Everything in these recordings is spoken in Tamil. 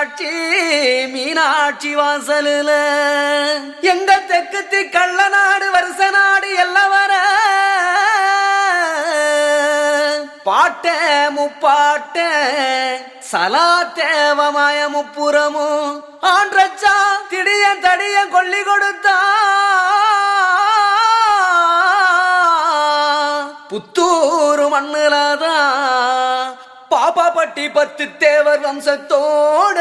காட்சி மீனாட்சி வாசலுல எங்க தெக்குத்தி கள்ள நாடு வருஷ நாடு எல்லாம் வர பாட்ட முப்பாட்ட சலாத்தேவமாய முப்புறமும் ஆன்றச்சா திடிய தடிய கொல்லி கொடுத்தா புத்தூரு மண்ணுலதான் பாப்பாப்பட்டி 10 தேவர் வம்சத்தோட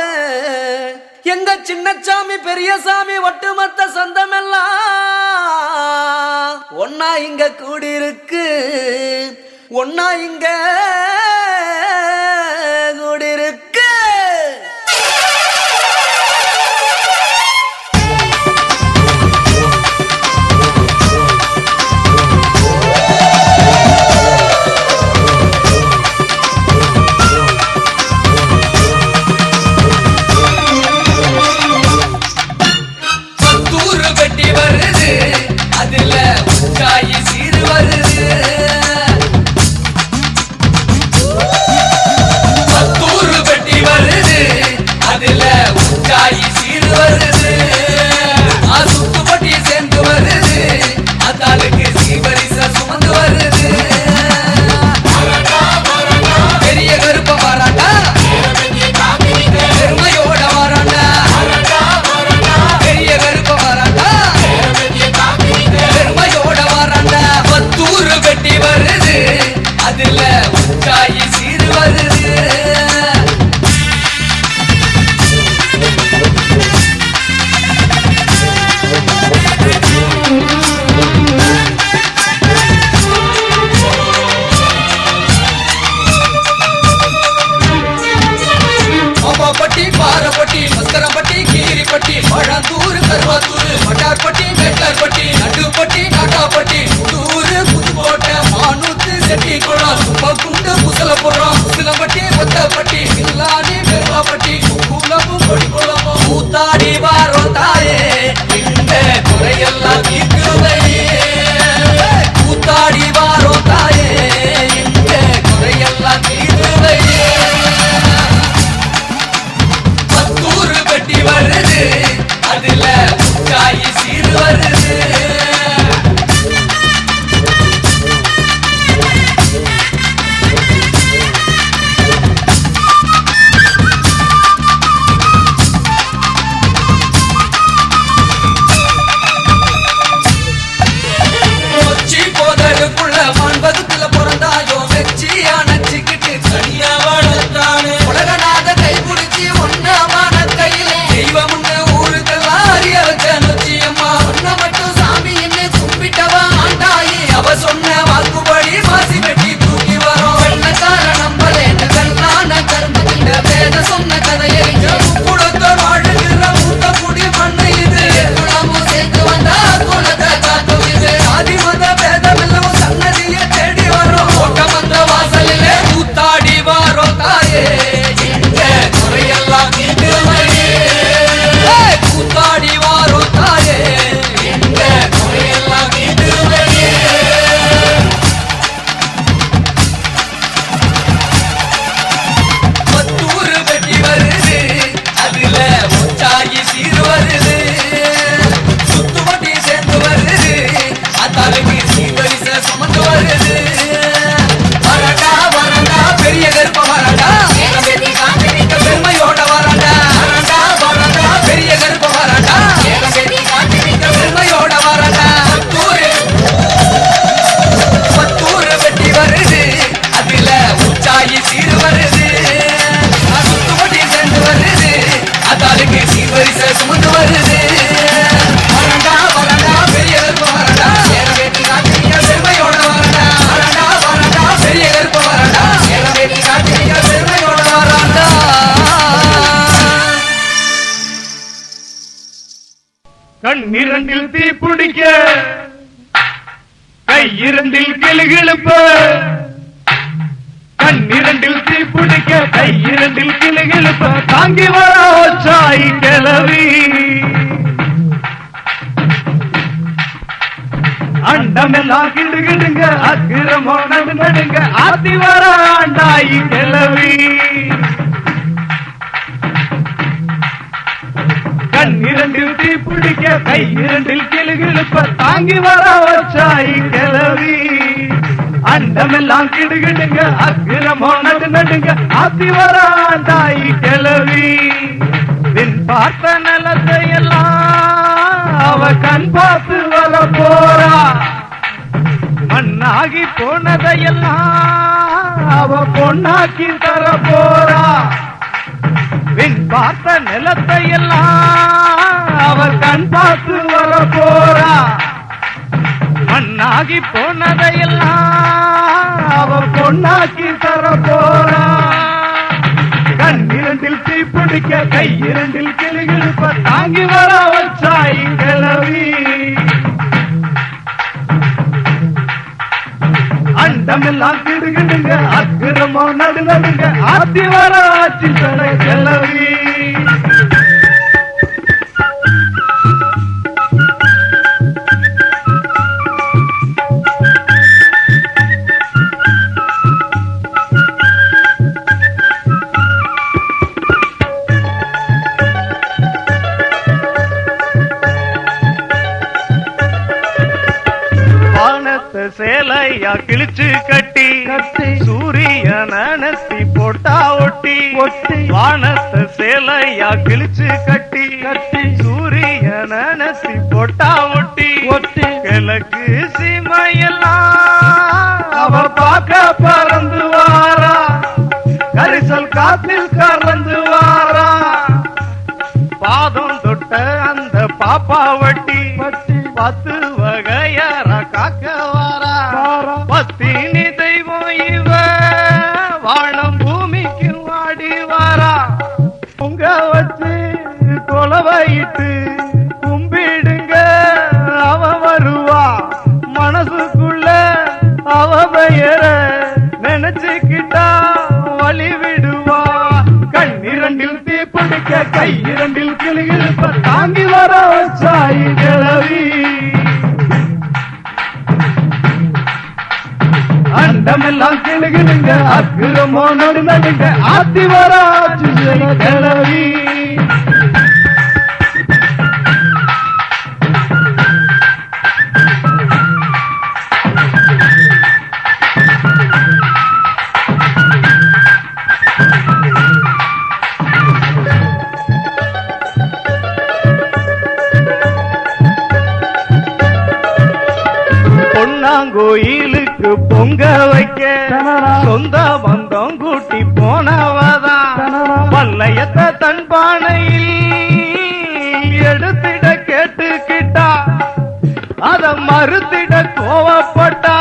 எங்க சின்னசாமி பெரியசாமி ஒட்டுமொத்த சொந்தமெல்லாம் ஒன்னா இங்க கூடியிருக்கு ஒன்னா இங்க கூடியிருக்கு. கண்ணிரண்டில் தீப்பிடிக்க கையிரண்டில் கிளுகிழுப்ப கண்ணிரண்டில் தீப்பிடிக்க கையிரண்டில் கிளுகிழுப்ப தாங்கி வர சாய் கிளவி அண்டமெல்லாம் கிடுகிடுங்க அக்கிரமோ நடுங்க ஆத்தி வர ஆண்டாய் கிளவி இரண்டில் தீ பிடிக்க கை இரண்டில் கிளுகிழுப்ப தாங்கி வர வச்சாய் கிளவி அண்டமெல்லாம் கிடுகிடுங்க அக்கிரமோ நடு நடுங்க ஆத்தி வராண்டாய் கிளவி பின் பார்த்த நிலத்தை எல்லாம் அவ கண் பார்த்து வர போறா மண்ணாகி போனதையெல்லாம் அவ பொண்ணாக்கி தர போறா பின் பார்த்த நிலத்தை எல்லாம் அவ கண் பார்த்து வர போறா மண்ணாகி போனதையெல்லாம் அவ பொண்ணாக்கி தர போறா கண் இரண்டில் தீ பிடிக்க கை இரண்டில் கிளுகிழுப்ப தாங்கி வர வச்சாய் கிளவி அண்டமெல்லாம் கிடுகிடுங்க அக்கிரமோ நடு நடுங்க ஆத்தி வர ஆட்சி தர கிளவி சேலையா கிழிச்சு கட்டி சூரியன நெத்தி போட்டா ஒட்டி வானத்தை சேலையா கிழிச்சு கட்டி சூரியன நெத்தி போட்டா ஒட்டி கிழக்கு சீமையெல்லாம் அவ பார்க்க பறந்து வாரா கரிசல் காத்தில் கறந்து வாரா பாதம் தொட்ட அந்த பாப்பா வட்டி 10 வகையார காக்க வாரா பத்தினி தெய்வம் இவ வாழம் பூமிக்கு வாடி வாரா உங்க வச்சு கொலவையிட்டு கும்பிடுங்க அவ வருவா மனசுக்குள்ள அவ பெயர நினைச்சுக்கிட்டா வழி விடுவா கண் இரண்டில் தீ பிடிக்க கை இரண்டில் கிளுகிழுப்ப தாங்கி வர வச்சாய் கிளவி அண்டமெல்லாம் கிளுகிடுங்க அக்கிரமோ நடு நடுங்க ஆத்தி வர ஆட்சி கிளவி பொன்னாங்கோயிலுக்கு பொங்க வைக்க சொந்த பந்தம் கூட்டி போனவதான் பல்லையத்த தன் பானையில் எடுத்திட கேட்டுக்கிட்டா அத மறுத்திட கோவப்பட்டா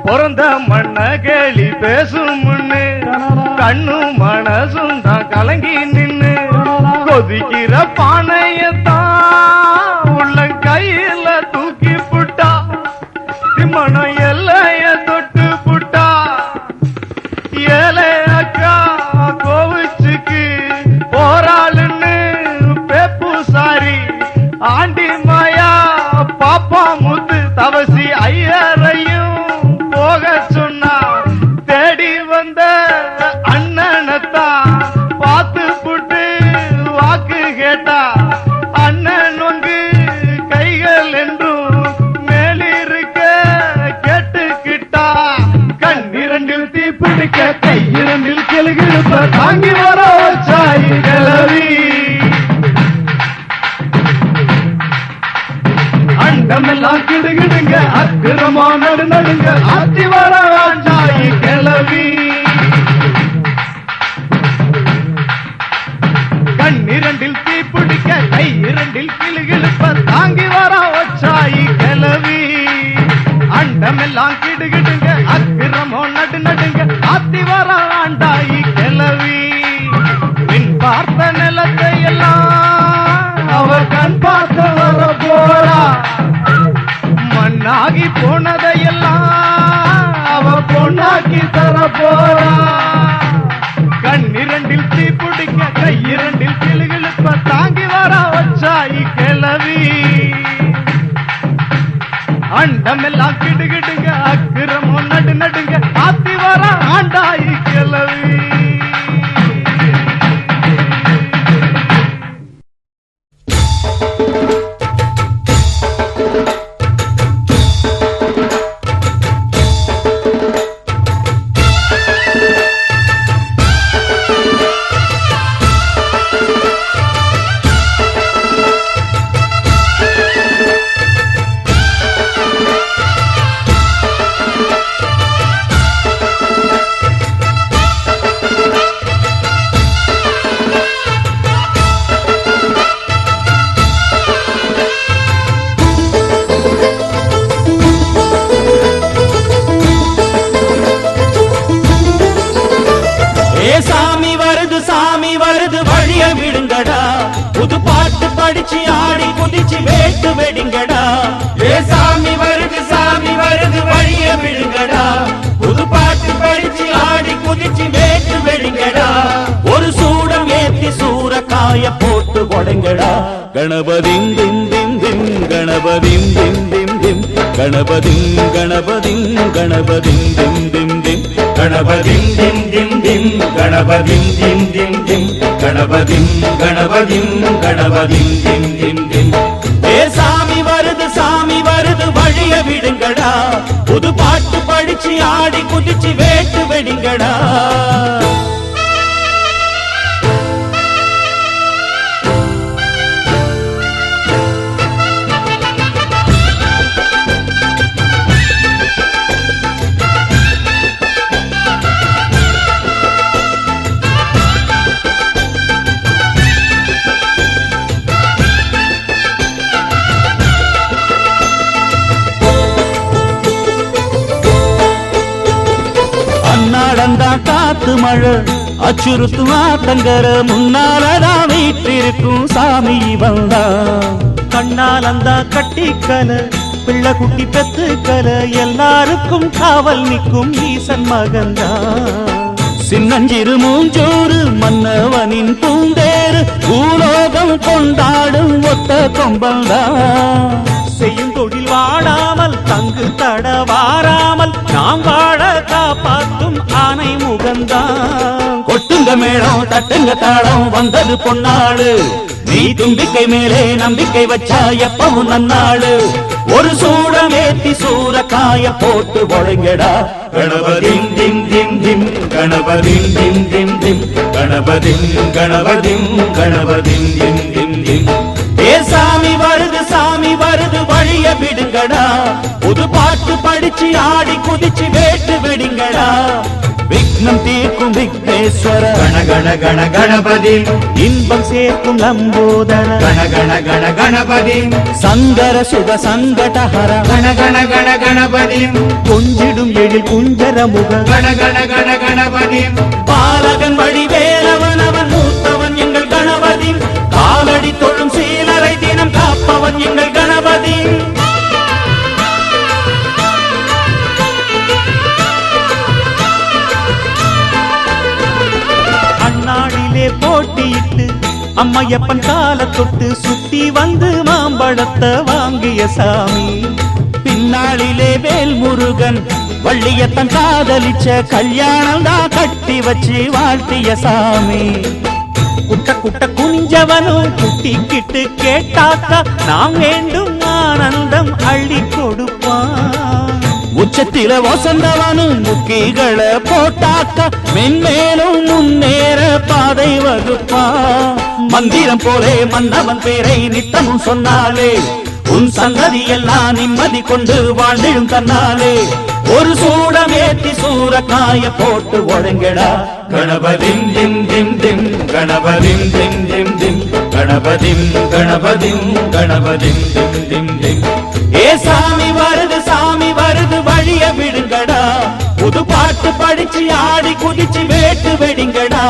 பிறந்த மண்ண கேலி பேசும் முன்னு கண்ணும் மனசும் தான் கலங்கி நின்னு கொதிக்கிற பானையத்தான் உள்ள கையில தூக்கி புட்டா மனம் எல்லைய தொட்டு புட்டா ஏழை அக்கா கோவிச்சுக்கு போராளுன்னு பேப்பு சாரி ஆண்டி மாயா பாப்பா முத்து தவசி ஐயரையும் போக சொன்னா தேடி வந்த அண்ணனத்தான் பார்த்து புட்டு வாக்கு கேட்டா அண்ணன் வந்து கைகள் என்றும் மேலிருக்க கேட்டுக்கிட்டா கண் இரண்டில் தீ பிடிக்க கை இரண்டில் கிளுகிழுப்ப தாங்கி வர வச்சாய் கிளவி அண்டமெல்லாம் கிடுகிடுங்க அக்கிரமோ நடு நடுங்க ஆத்தி வர வச்சாய் கிளவி கண் இரண்டில் தீ பிடிக்க கை இரண்டில் கிளுகிழுப்ப தாங்கி வர வச்சாய் கிளவி அண்டமெல்லாம் கிடுகிடுங்க அக்கிரமோ நடு நடுங்க ஆத்தி வர ஆண்டாய் கிளவி பின் பார்த்த நிலத்தை எல்லாம் அவ கண் பார்த்து வர போறா மண்ணாகி போனதையெல்லாம் அவ பொண்ணாக்கி தர போறா கண் இரண்டில் தீ பிடிக்க கை இரண்டில் கிளுகிழுப்ப தாங்கி வர வச்சாய் கிளவி அண்டமெல்லாம் கிடுகிடுங்க அக்கிரமோ நடு நடுங்க ஆத்தி வர ஆண்டாய் கிளவி படிச்சு ஆடி குதிச்சு வேட்டு வெடிங்கடா. ஏ சாமி வருது வழிய விடுங்கடா. புது பாட்டு படிச்சு ஆடி குதிச்சு வேட்டு வெடிங்கடா. ஒரு சூடம் ஏத்தி சூரக்காய போட்டு கொடைங்கடா. கணபதிம் திம் திம் திம் கணபதிம் திம் திம் திம் கணபதிம் கணபதிம் கணபதிம் திம் திம் திம் கணபதிம் திம் திம் திம் கணபதிம் திம் திம் திம் கணபதிம் கணபதிம் கணபதிம் திம் திம் திம். ஏ சாமி வருது வழிய விடுங்கடா. புது பாட்டு படிச்சு ஆடி குதிச்சு வேட்டு வெடிங்கடா. காத்து மழை அச்சுறுத்தும் ஆத்தங்கர முன்னாலதான் வீட்டிருக்கும் சாமி வந்தா. கண்ணாலந்தா கட்டிக்கல பிள்ளை குட்டி பெத்துக்கல எல்லாருக்கும் காவல் நிற்கும் ஈசன் மகந்தா. சின்னஞ்சிறு மூஞ்சோறு மன்னவனின் பூந்தேறு பூலோகம் கொண்டாடும் ஒத்த கொம்பந்தா. செய்யும் தொழில் வாடாமல் தங்கு தட வாராமல் நாம் வாழ காப்பாற்றும் ஆனை முகந்தான். கொட்டுங்க மேளம் தட்டுங்க தாளம் வந்தது பொன்னாடு. நீ தும்பிக்கை மேலே நம்பிக்கை வச்சா எப்பவும் நன்னாடு. ஒரு சூடம் ஏத்தி சூரக்காய போட்டு ஒழுங்கடா. கணபதிம் திம் திம் திம் கணபதிம் திம் திம் திம் கணபதிம் கணபதிம் கணபதிம் திம் திம் திம். ஏ சாமி வருது வழிய விடுங்கடா. புது பாட்டு படிச்சு ஆடி குதிச்சு வேட்டு வெடிங்கடா. விக்னம் தீர்க்கும் விக்னேஸ்வர கண கண கண கணபதி. இன்பம் சேர்க்கும் லம்போதர கண கண கண கணபதி. சங்கர சுக சங்கடஹர கண கண கண கணபதி. கொஞ்சிடும் எழில் குஞ்சர முக கண கண கண கணபதி. பாலகன் வடிவேலவன் அவன் மூத்தவன் எங்கள் கணபதி. காலடி தொழும் சீலரை தினம் காப்பவன் எங்கள் கணபதி. அண்ணாடிலே போட்டியிட்டு அம்மையப்பன் கால தொட்டு சுத்தி வந்து மாம்பழத்தை வாங்கிய சாமி. பின்னாளிலே வேல் முருகன் வள்ளியத்தன் காதலிச்ச கல்யாணம் தான் கட்டி வச்சு வாழ்த்திய சாமி. குட்ட குட்ட குனிஞ்சவனும் குட்டிக்கிட்டு கேட்டாக்கா நாம் வேண்டும் ஆனந்தம் அள்ளி கொடுப்பான். உச்சத்தில வசந்தவனும் முக்கிகளை போட்டாக்கா மென்மேலும் முன்னேற பாதை வகுப்பான். மந்திரம் போலே மன்னவன் பேரை நித்தமும் சொன்னாலே உன் சந்ததி எல்லாம் நிம்மதி கொண்டு வாழ்ந்திடும் தன்னாலே. ஒரு சூடம் ஏத்தி சூரக்காய போட்டு ஒழுங்கடா. கணபதிம் திம் திம் திம் கணபதிம் திம் திம் திம் கணபதிம் கணபதிம் கணபதிம் திம் திம் திம். ஏ சாமி வருது வழிய விடுங்கடா. புது பாட்டு படிச்சு ஆடி குதிச்சு வேட்டு வெடிங்கடா.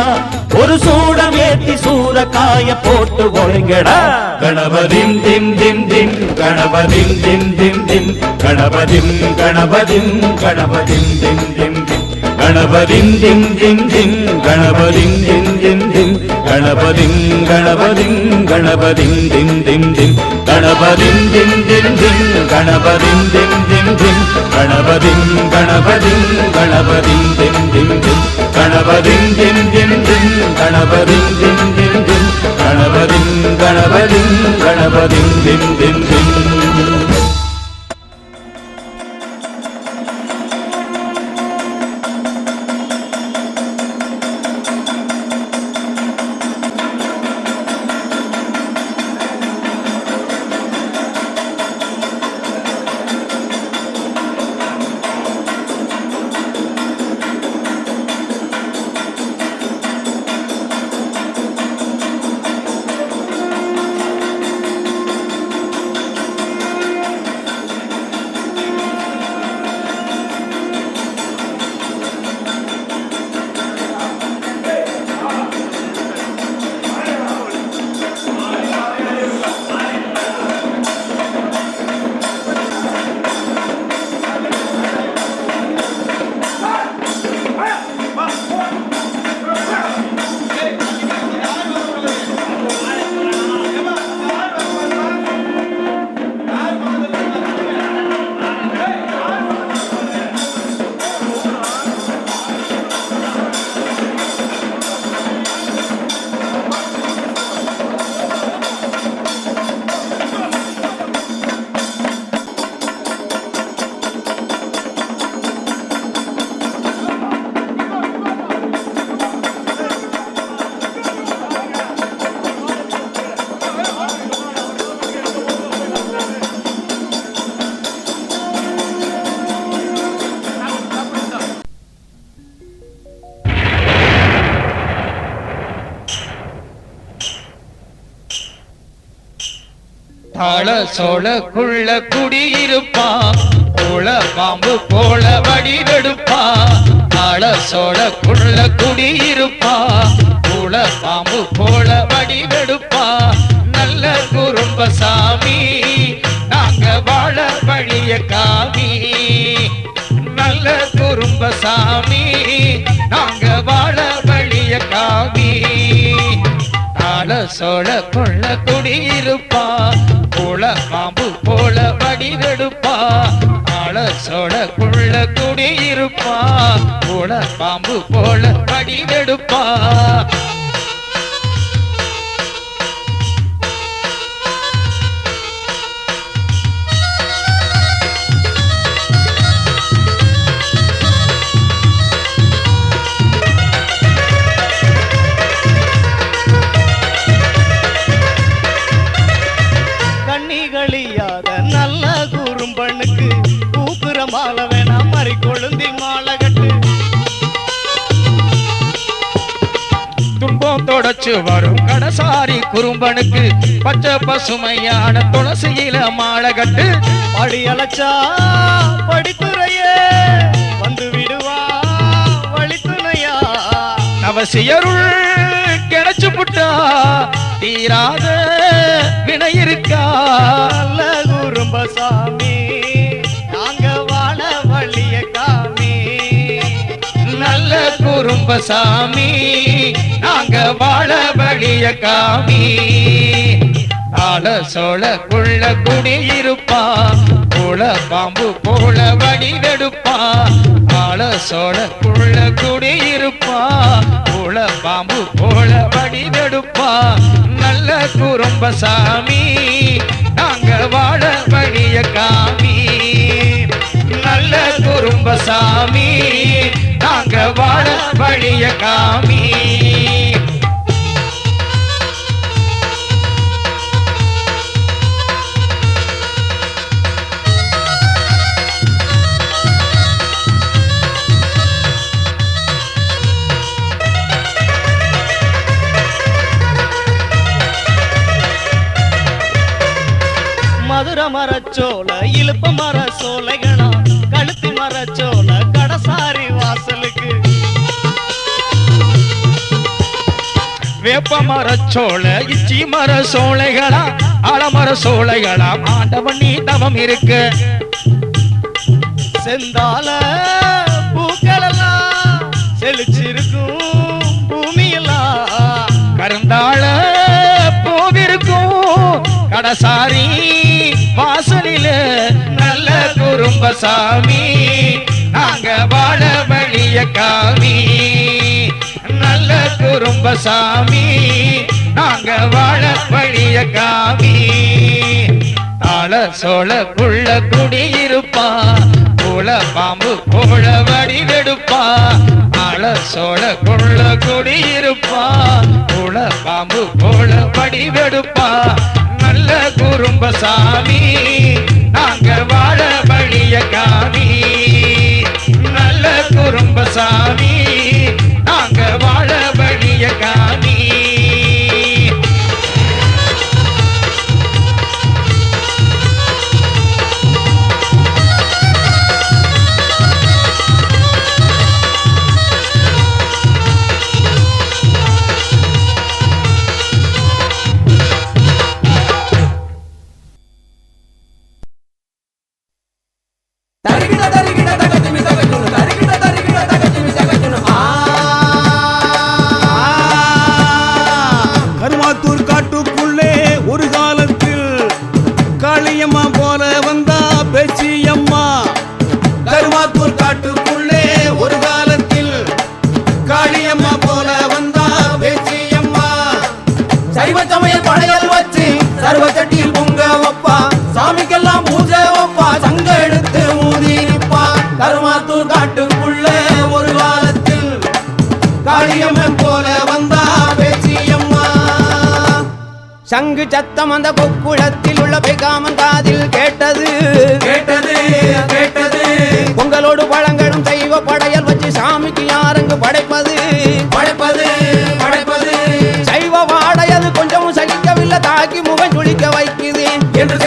ஒரு சூடம் ஏத்தி சூரக்காய போட்டு ஒழுங்கடா. கணபதிம் திம் திம் திம் கணபதிம் திம் திம் திம் கணபதிம் கணபதிம் கணபதிம் திம் திம் திம் கணபதிம் திம் திம் திம் கணபதிம் திம் திம் திம் கணபதிம் கணபதிம் கணபதிம் திம் திம் திம் கணபதிம் திம் திம் திம் கணபதிம் திம் திம் திம் கணபதிம் கணபதிம் கணபதிம் திம் திம் திம் கணபதிம் திம் திம் திம் கணபதிம் திம் திம் திம் கணபதிம் கணபதிம் கணபதிம் திம் திம் திம். தாள சோளக்குள்ள குடியிருப்பான் போல பாம்பு போல வடிவெடுப்பான் தாள சோளக்குள்ள குடியிருப்பான் போல பாம்பு போல வடிவெடுப்பான் நல்ல குறும்பசாமி நாங்க வாழ வழிய காமி நல்ல குறும்பசாமி நாங்க வாழ வழிய காமி தாள சோளக்குள்ள குடியிருப்பா போல பாம்பு போல வடிவெடுப்பா தாள சோளக்குள்ள குடியிருப்பா போல பாம்பு போல வடிவெடுப்பா கண்ணிகளியாத நல்ல குறும்பனுக்கு பூக்குற மாலை வேணாம் மறி கொழுந்தி மாலை கட்டு துன்பம் தொடச்சு வரும் கடசாரி குறும்பனுக்கு பச்சை பசுமையான துளசியில மாலை கட்டு படி அழைச்சா படித்துறையே வந்து விடுவா வழித்துணையா அவசியருள் கிடைச்சு புட்டா தீராத வினை இருக்கா நல்ல குறும்பசாமி நாங்க வாழ வழிய காமி நல்ல குறும்பசாமி நாங்க வாழ வழிய காமி தாள சோளக்குள்ள குடியிருப்பா போல பாம்பு போல வடிவெடுப்பா தாள சோளக்குள்ள குடியிருப்பா போல பாம்பு போல வடிவெடுப்பா நல்ல குறும்பசாமி நாங்க வாழ வழிய காமி நல்ல குறும்பசாமி நாங்க வாழ வழிய காமி மதுர மரச்சோல இழுப்ப மர சோலைகளா கழுத்து மரச்சோல கடசாரி வாசலுக்கு வேப்ப மரச்சோள இச்சி மர சோலைகளா ஆலமர சோலைகளா ஆண்டவன் நீ தவம் இருக்கு செந்தால பூக்கள் எல்லாம் செழிச்சிருக்கும் பூமியெல்லாம் கருந்தாள பூவிருக்கும் கடசாரி வாசலில நல்ல குறும்பசாமி நாங்க வாழ வழிய காமி நல்ல குறும்பசாமி நாங்க வாழ வழிய காமி தாள சோளக்குள்ள குடியிருப்பா போல பாம்பு போல வடிவெடுப்பா தாள சோளக்குள்ள குடியிருப்பா போல பாம்பு போல வடிவெடுப்பா நல்ல குறும்பசாமி நாங்க வாழ வழிய காமி நல்ல குறும்பசாமி நாங்க வாழ வழிய காமி தரிகிட தரிகிட தகதிமி தகஜுனு தரிகிட தரிகிட தகதிமி தகஜுனு கருமாத்தூர் காட்டுக்குள்ளே ஒரு காலத்தில் காளியம்மா போல வந்தா பேச்சியம்மா. கருமாத்தூர் காட்டுக்குள்ளே ஒரு காலத்தில் காளியம்மா போல வந்தா பேச்சியம்மா. சைவ சமய படையல் வச்சு சர்வ சட்டியில் பொங்க வப்பா சாமிக்கெல்லாம் பூஜை வப்பா சங்க எடுத்து ஊதிப்பா. கருமாத்தூர் காட்டுக்குள்ள ஒரு காலத்தில் காளியம்மன் போல வந்தா பேச்சியம்மா. சங்கு சத்தம் அந்த கொக்குளத்தில் உள்ள பெகாமன் காதில் கேட்டது கேட்டது கேட்டது. பொங்கலோடு பழங்களும் தெய்வ படையல் வச்சு சாமிக்கு யாருங்கு படைப்பது படைப்பது படைப்பது சைவ வாடையது கொஞ்சமும் சகிக்கவில்லை தாக்கி முகம் சுளிக்க வைக்குது என்று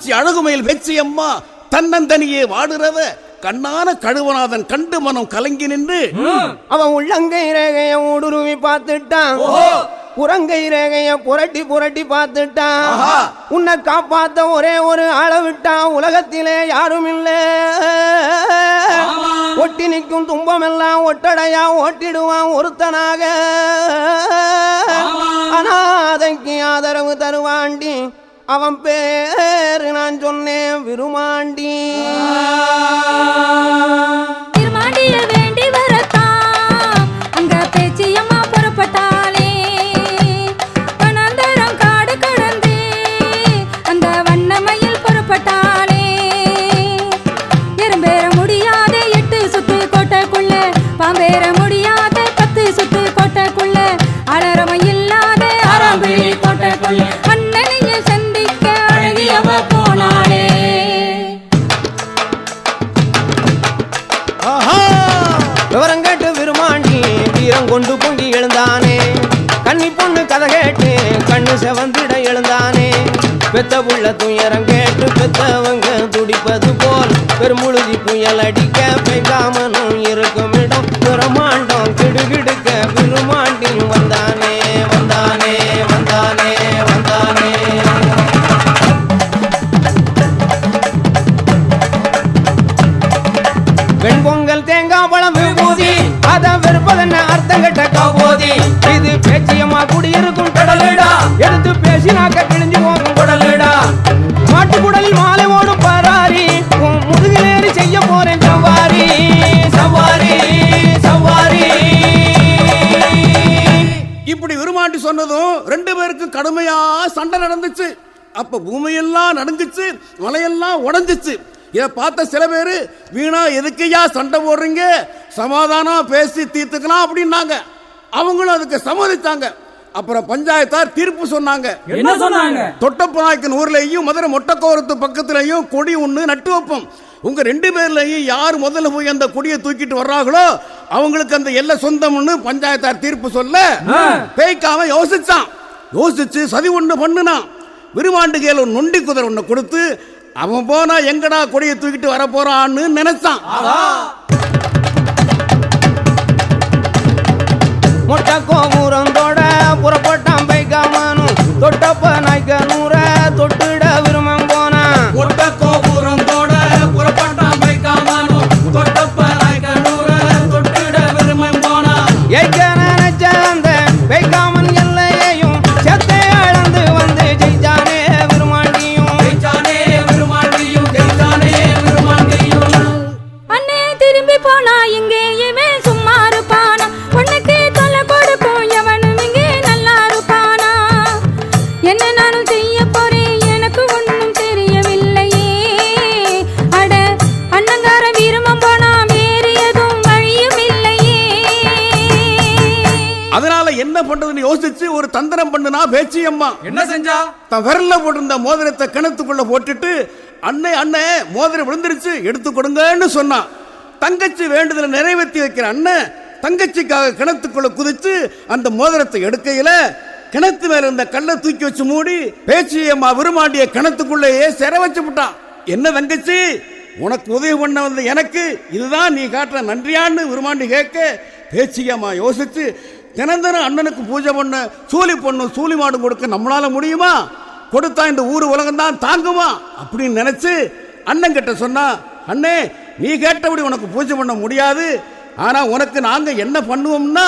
காமாட்சி அழகுமயில் பேச்சு அம்மா தன்னந்தனியே வாடுறத கண்ணான கழுவநாதன் கண்டு மனம் கலங்கி நின்று அவன் உள்ளங்கை ரேகைய ஊடுருவி பார்த்துட்டான், புறங்கை ரேகைய புரட்டி புரட்டி பார்த்துட்டான். உன்னை காப்பாத்த ஒரே ஒரு ஆளை விட்டான், உலகத்திலே யாரும் இல்ல. ஒட்டி நிற்கும் துன்பமெல்லாம் ஒட்டடையா ஓட்டிடுவான் ஒருத்தனாக. அனாதைக்கு ஆதரவு தருவாண்டி, அவன் பேரு நான் சொன்னேன் விருமாண்டி. திருமாண்டிய வேண்டி வரத்தான் அங்க பேச்சியம்மா புறப்பட்டாலே. வனாந்தரம் காடு கடந்து அந்த வண்ணமயில் புறப்பட்டாலே. எறும்பேற முடியாத 8 சுத்து கோட்டைக்குள்ள, பாம்பேற முடியாத 10 சுத்து கோட்டைக்குள்ள, அலரமை இல்லாத அறம்பிழி கோட்டைக்குள்ள அண்ணனைய சந்திக்க அழகியவ போனாளே. விவரம் கேட்டு விருமாண்டி வீரம் கொண்டு பொங்கி எழுந்தானே. கன்னி பொண்ணு கதை கேட்டு கண்ணு செவந்திட எழுந்தானே. பெத்த புள்ள துயரம் கேட்டு பெத்தவங்க துடிப்பது போல் பெருமுழுதி புயல் அடிக்க பெய்காமனும் இருக்கும் இடம் பிரமாண்டம் கிடுகிடுக்க விருமாண்டி வந்தானே வந்தானே வந்தானே வந்தானே. வெண்பொங்கல் தேங்காய் பழம் விபூதி அத வெறுப்பதென்ன அர்த்தம் கெட்ட கபோதி. இது பேச்சியம்மா குடியிருக்கும் கடலுடா, எடுத்து பேசினாக்க கிழிஞ்சு போகும் குடலுடா. மாட்டு குடலில் மாலை ஓடும் பராரி, உன் முதுகிலேறி செய்ய போறேன் சவாரி சவாரி சவாரி. இப்படி விருமாண்டி சொன்னதும் 2 பேருக்கும் கடுமையா சண்டை நடந்துச்சு. அப்ப பூமியெல்லாம் நடுங்குச்சு, மலையெல்லாம் உடைஞ்சிச்சு. இதை பார்த்த சில பேரு வீணா எதுக்கையா சண்டை போடுறீங்க, சமாதானம் பேசி தீர்த்துக்கலாம் அப்படின்னாங்க. அவங்களும் அதுக்கு சம்மதித்தாங்க. அப்புறம் பஞ்சாயத்தார் தீர்ப்பு சொன்னாங்க. என்ன சொன்னாங்க? தொட்டப்பநாயக்கன் ஊர்லயும் மதுரை மொட்டக்கோரத்து பக்கத்திலையும் கொடி ஒண்ணு நட்டு வைப்போம். உங்க 2 பேர்லயும் யார் முதல்ல போய் அந்த கொடியை தூக்கிட்டு வர்றாங்களோ அவங்களுக்கு அந்த எல்லை சொந்தம்னு பஞ்சாயத்தார் தீர்ப்பு சொல்ல பேய்க்காம யோசிச்சான். யோசிச்சு சதி ஒண்ணு பண்ணுனான். விருமாண்டு கையில ஒரு நொண்டி குதிரை ஒண்ணு கொடுத்து அவன் போனா எங்கடா கொடியை தூக்கிட்டு வர போறான்னு நினைச்சான். மொட்டை கோபுரந்தோட புறப்பட்டான் பைகாமனும் தொட்டப்ப நாய்க்க நூற தொட்டுட விரும்பம் போனான். ஒட்ட கோபுரத்தோட புறப்பட்டான் பைக்காமனும் தொட்டப்ப நாய்க்க நூற தொட்டிட விரும்பம் போனா. ஏற்க நினைச்ச அந்த பைகாமன் எல்லையையும் செத்தை அளந்து வந்து ஜெயிச்சானே விருமாண்டியும். ஜெயிச்சானே விருமாண்டியும், ஜெயிச்சானே விருமாண்டியும். அண்ணே திரும்பி போனா இங்கேயுமே சும்மா இருப்பானா, உனக்கு தொலை கொடுக்கும் எவனும் இங்கே நல்லா இருப்பானா. என்ன நானும் செய்ய போறேன் எனக்கு ஒன்றும் தெரியவில்லையே. அட அண்ணங்கார விரும்பம் போனா வேறு எதுவும் வழியும் இல்லையே. அதனால என்ன பண்றதுன்னு யோசிச்சு ஒரு தந்திரம் பண்ணுனா பேச்சியம்மா. என்ன செஞ்சா? தன் விரல்ல போட்டிருந்த மோதிரத்தை கிணத்துக்குள்ள போட்டுட்டு அண்ணே அண்ணே மோதிரம் விழுந்துருச்சு எடுத்து கொடுங்கன்னு சொன்னான். தங்கச்சி வேண்டுதலை நிறைவேற்றி வைக்கிற அண்ணன் தங்கச்சிக்காக கிணத்துக்குள்ள குதிச்சு அந்த மோதிரத்தை எடுக்கையில கிணத்து மேல இருந்த கல்லை தூக்கி வச்சு மூடி பேச்சியம்மா விருமாண்டிய கிணத்துக்குள்ளேயே சிற வச்சு விட்டான். என்ன தங்கச்சி, உனக்கு உதவி பண்ண வந்த எனக்கு இதுதான் நீ காட்டுற நன்றியான்னு விருமாண்டி கேட்க பேச்சியம்மா யோசிச்சு தினந்தனம் அண்ணனுக்கு பூஜை பண்ண சூலி பொண்ணும் சூலி மாடும் கொடுக்க நம்மளால முடியுமா, கொடுத்தா இந்த ஊர் உலகம் தான் தாங்குமா அப்படின்னு நினைச்சு அண்ணன் கிட்ட சொன்னா, அண்ணே நீ கேட்டபடி உனக்கு பூஜை பண்ண முடியாது, ஆனா உனக்கு நாங்க என்ன பண்ணுவோம்னா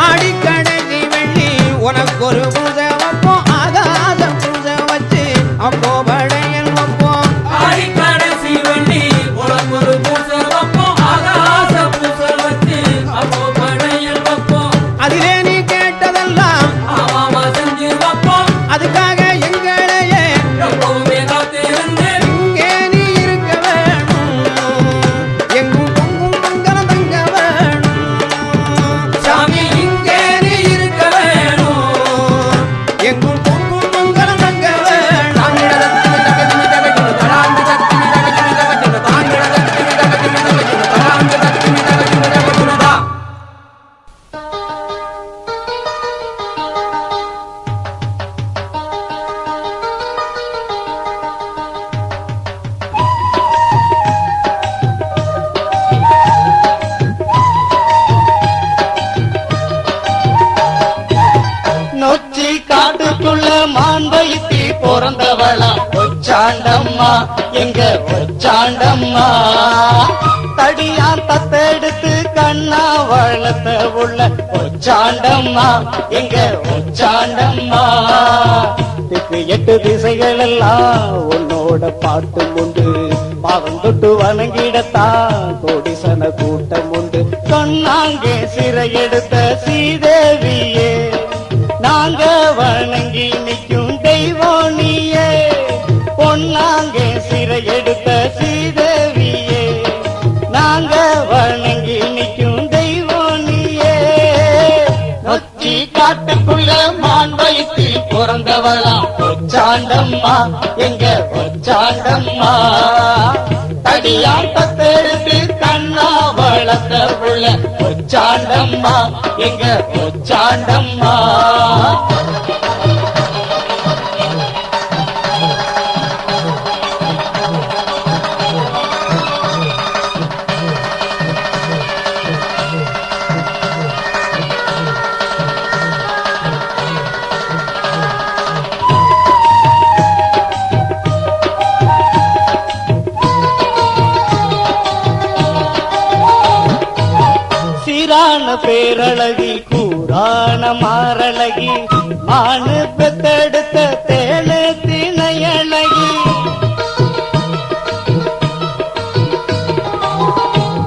அடிக்கடைக்கு வெள்ளி உனக்கு ஒரு பூஜை வைப்போம், ஆகாத பூஜை வச்சு அப்போ படையல் வைப்போம். கடைசி வெள்ளி உனக்கு ஒரு பூசை வைப்போம், ஆகாச பூசை வச்சு அப்போ படையல் வைப்போம். அதிலே நீ கேட்டதெல்லாம் ஆமாமா செஞ்சு வைப்போம். அதுக்காக எங்களையே எப்பவுமே காத்திருந்து இங்கே நீ இருக்க வேணும், எங்கும் பொங்கும் மங்களம் தங்க வேணும். சாமி இங்கே நீ இருக்க வேணும். பிறந்தவளா ஒச்சாண்டம்மா எங்க ஒச்சாண்டம்மா தடியான் தத்தெடுத்து கண்ணா வளர்த்த உள்ள ஒச்சாண்டம்மா எங்க ஒச்சாண்டம்மா திக்கு 8 திசைகள் எல்லாம் உன்னோட பாட்டு உண்டு பாவம் தொட்டு வணங்கிடத்தான் கோடிசன கூட்டம் உண்டு சொன்னாங்கே சிறை எடுத்த ஸ்ரீதேவியே நாங்க வணங்கி நிற்கும் தெய்வம் நீயே பொன்னாங்கே சிறை எடுத்த ஸ்ரீதேவியே நாங்க வணங்கி நிற்கும் தெய்வம் நீயே நொச்சி காட்டுக்குள்ள மான் வயிற்றில் பிறந்தவளாம் ஒச்சாண்டம்மா எங்க ஒச்சாண்டம்மா தடியான் தத்தெடுத்து கண்ணா வளர்த்த உள்ள ஒச்சாண்டம்மா எங்க ஒச்சாண்டம்மா சீரான பேரழகி கூறான மாரழகி மானு பெத்தெடுத்த தேனு திணையழகி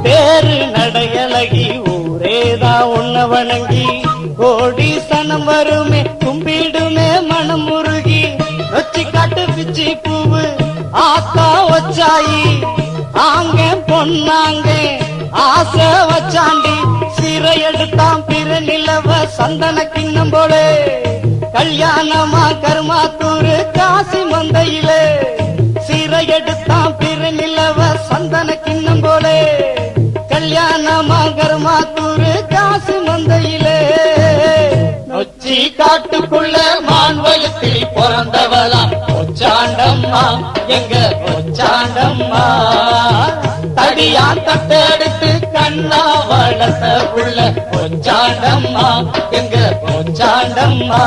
பேரு நடையழகி ஊரேதான் உன்ன வணங்கி கோடி சனம் வருமே கும்பிடுமே மனம் முருகி வச்சு காட்டு பிச்சி பூவு ஆத்தா வச்சாயி ஆங்க பொன்னாங்க ஆசை வச்சாண்டி சிறை எடுத்தான் பிற நிலவ சந்தன கிண்ணம் போலே கல்யாணமா கருமாத்தூரு காசி மந்தையிலே சிறை எடுத்தான் பிற நிலவ சந்தன கிண்ணம் போலே கல்யாணமா கருமாத்தூரு காசி மந்தையிலே நொச்சி காட்டுக்குள்ள மான் வயத்தில் பிறந்தவளா ஒச்சாண்டம்மா எங்க ஒச்சாண்டம்மா தடியான் தட்டெடுத்து கண்ணா வளர்த்த உள்ள ஒச்சாண்டம்மா எங்க ஒச்சாண்டம்மா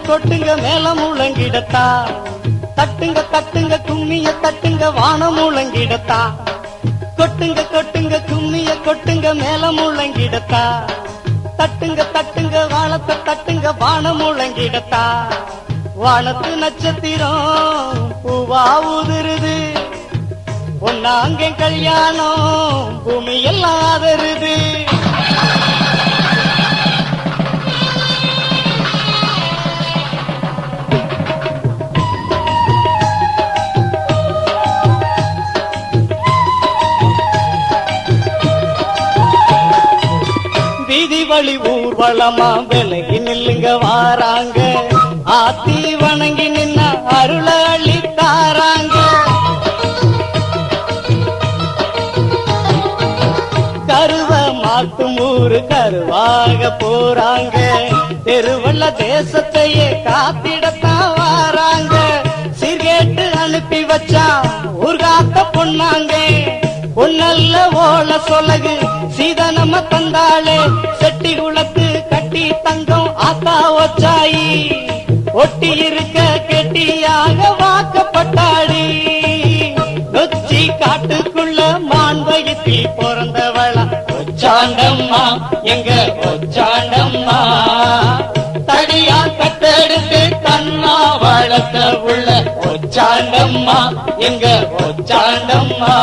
கொட்டுங்க மேல முழங்கிடத்தா தட்டுங்க தட்டுங்க கும்மிய தட்டுங்க வானம் முழங்கிடத்தா கொட்டுங்க கொட்டுங்க கும்மிய கொட்டுங்க மேல முழங்கிடத்தா தட்டுங்க தட்டுங்க வானத்தை தட்டுங்க வானம் முழங்கிடத்தா வானத்து நட்சத்திரம் பூவா உதிருது பொன்னாங்க கல்யாணம் பூமி எல்லாம் ஆதருது வழி ஊர்வலமா விலகி நில்லுங்க வாராங்க ஆத்தி வணங்கி நின்ன அருள அளித்தாராங்க கருவ மாட்டும் ஊரு கருவாக போறாங்க தெருவள்ள தேசத்தையே காத்திடத்தான் வாராங்க சீர்கேட்டு அனுப்பி வச்சா ஊர்காத்த பொண்ணாங்க பொன்னல்ல ஓல சொலகு சீதனம தந்தாளே செட்டி குளத்து கட்டி தங்கம் ஆத்தா வச்சாயி ஒட்டி இருக்க கெட்டியாக வாக்கப்பட்டாடி நொச்சி காட்டுக்குள்ள மான் வயிற்றில் பிறந்தவளா ஒச்சாண்டம்மா எங்க ஒச்சாண்டம்மா தடியா கட்டெடுத்து தன்னா வளர்த்த உள்ள ஒச்சாண்டம்மா எங்க ஒச்சாண்டம்மா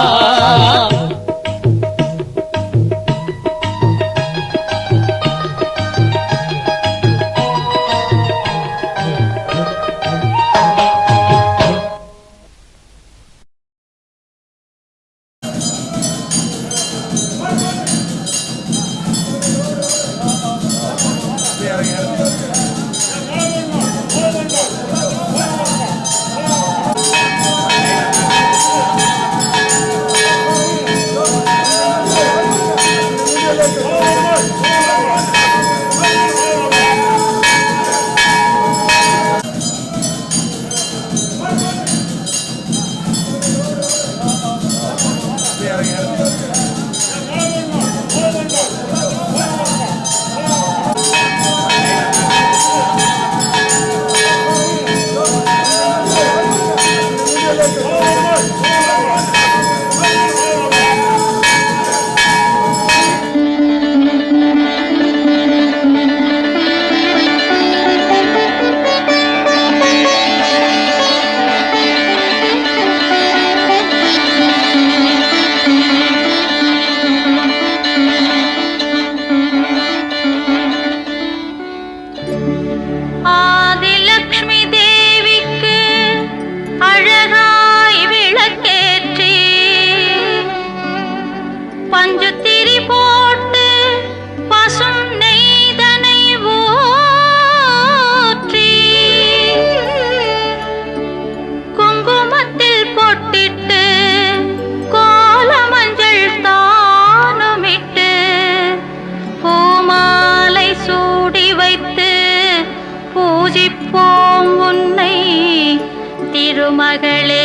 திருமகளே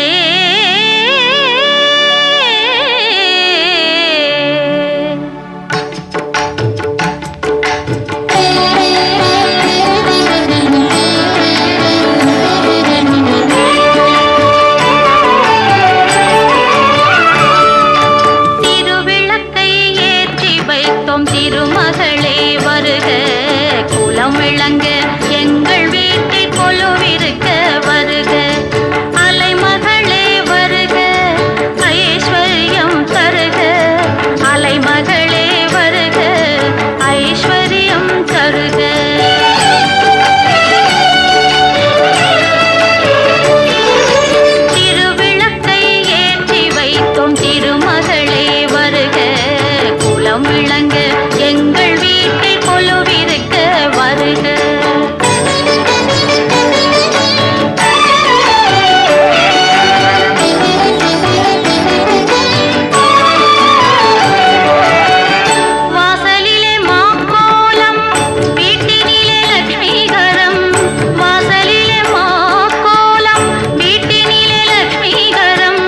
திருவிளக்கை ஏற்றி வைத்தோம் திருமகளே வருக குலம் விளங்க எங்கள் வீட்டில் கொலுவிருக்க வருக அலைமகளே வருக ஐஸ்வர்யம் தருக அலைமகளே வருக ஐஸ்வர்யம் தருக திருவிளக்கை ஏற்றி வைத்தோம் திருமகளே வருக குலம் விளங்க எங்கள் வீட்டில் கொலுவிருக்க வருக வாசலிலே மாக்கோலம் வீட்டினிலே லட்சுமிகரம் வாசலிலே மாக்கோலம் வீட்டினிலே லட்சுமிகரம்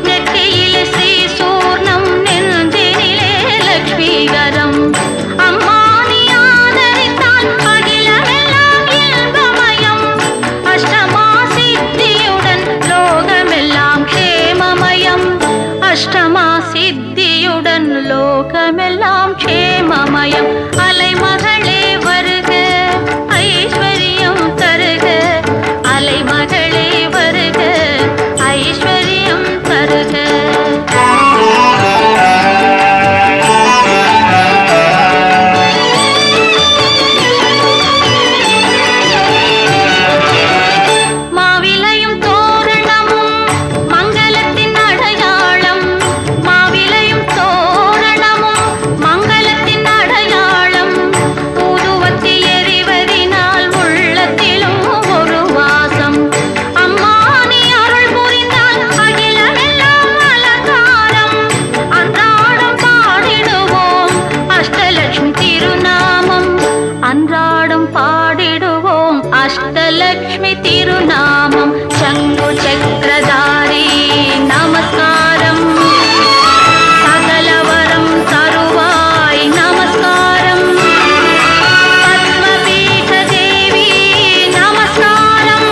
நெற்றியிலே ஸ்ரீ சூர்ணம் நெஞ்சினிலே லட்சுமிகரம் அம்மா நீ ஆதரித்தால் அகிலமெல்லாம் இன்பமயம் அஷ்டமா சித்தியுடன் லோகமெல்லாம் க்ஷேமமயம் அஷ்டமா சித்தியுடன் லோகமெல்லாம் க்ஷேமமயம் அலைமகளே வருக ஐஸ்வர்யம் தருக அலைமகளே வருக ஐஸ்வர்யம் தருக மாவிலையும் தோரணமும் மங்களத்தின் அடையாளம் மாவிலையும் தோரணமும் மங்களத்தின் அடையாளம் ஊதுவத்தி எறிவதினால் உள்ளத்திலும் ஒரு வாசம் அம்மா நீ அருள் புரிந்தால் அகிலமெல்லாம் அலங்காரம் அன்றாடம் பாடிடுவோம் அஷ்டலட்சுமி திருநாமம் அன்றாடம் பாடிடுவோம் அஷ்டலட்சுமி திருநாமம் சங்கு சக்கரதாரி நமஸ்காரம் சகலவரம் தருவாய் நமஸ்காரம் பத்மபீட தேவி நமஸ்காரம்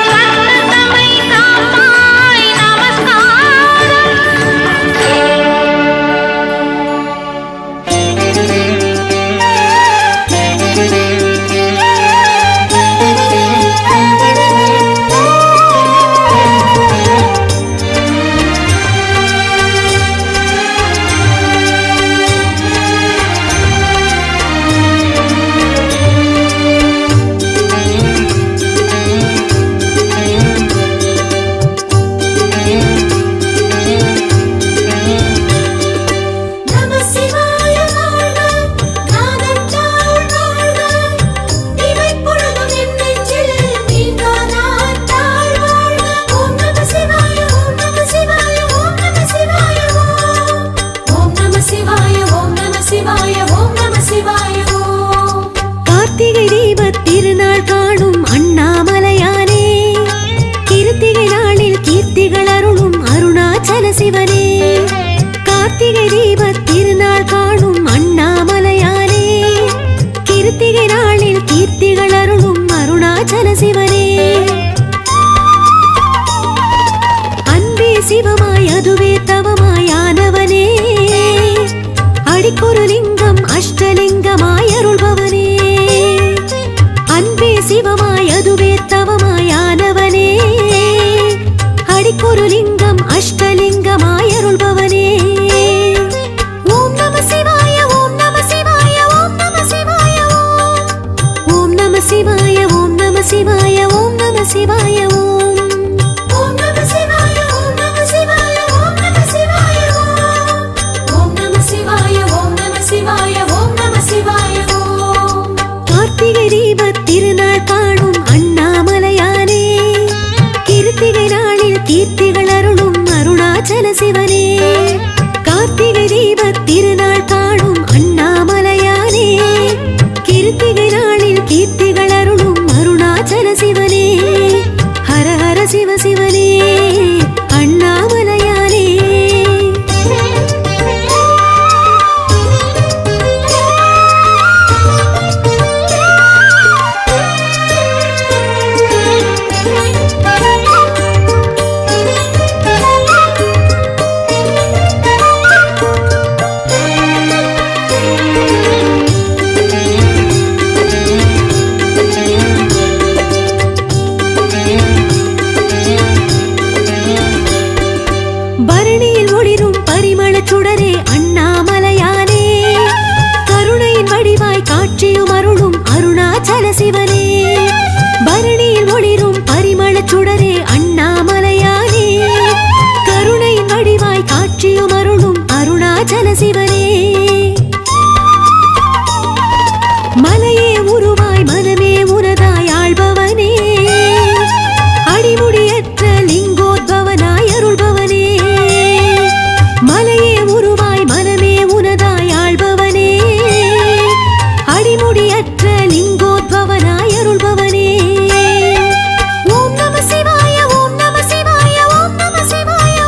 பத்மதமை காப்பாய் நமஸ்காரம் கார்த்திகை தீபத் திருநாள் காணும் அண்ணாமலையானே கிருத்திகை நாளில் கீர்த்திகள் அருளும் அருணாச்சல சிவனே கார்த்திகை தீபத் திருநாள் காணும் அண்ணாமலையானே கிருத்திகை நாளில் கீர்த்திகள் அருளும் அருணாச்சல சிவனே அன்பே சிவமாய் அதுவே தவமாயானவனே அடிக்கொரு லிங்கம் அஷ்டலிங்கமாய் அருள்பவனே அன்பே சிவமாய் அதுவே தவமாயானவனே அடிக்கொரு லிங்கம் அஷ்டலிங்கமாய் அருள்பவனே ஓம் நம சிவாய ஓம் நம சிவாய ஓம் நம சிவாய ஓம் நம சிவாய ஓம் நம சிவாய ஓம் நம சிவாய ஓம் நம சிவாய ஓம் நம சிவாய ஓம் நம சிவாய ஓம் நம சிவாய ஓம் நம சிவாய ஓம் நம சிவாய ஓம் கார்த்திகை தீபத் திருநாள் காணும் அண்ணாமலையானே கிருத்திகை நாளில் கீர்த்திகள் அருளும் அருணாச்சல சிவனே கார்த்திகை தீபத் திருநாள் காணும் அண்ணாமலையானே கிருத்திகை நாளில் கீர்த்திகள் அருளும் அருணாச்சல சிவனே ஹர ஹர சிவ அருணாச்சல சிவனே பரணியில் ஒளிரும் பரிமளச் சுடரே அண்ணாமலையானே கருணையின் வடிவாய் காட்சியும் அருளும் அருணாச்சல சிவனே மலையே உருவாய் மனமே உனதாய் ஆள்பவனே அடிமுடியற்ற லிங்கோத்பவனாய் அருள்பவனே மலையே உருவாய் மனமே உனதாய் ஆள்பவனே அடிமுடியற்ற லிங்கோத்பவனாய் அருள்பவனே ஓம் நம சிவாய ஓம் நம சிவாய ஓம் நம சிவாய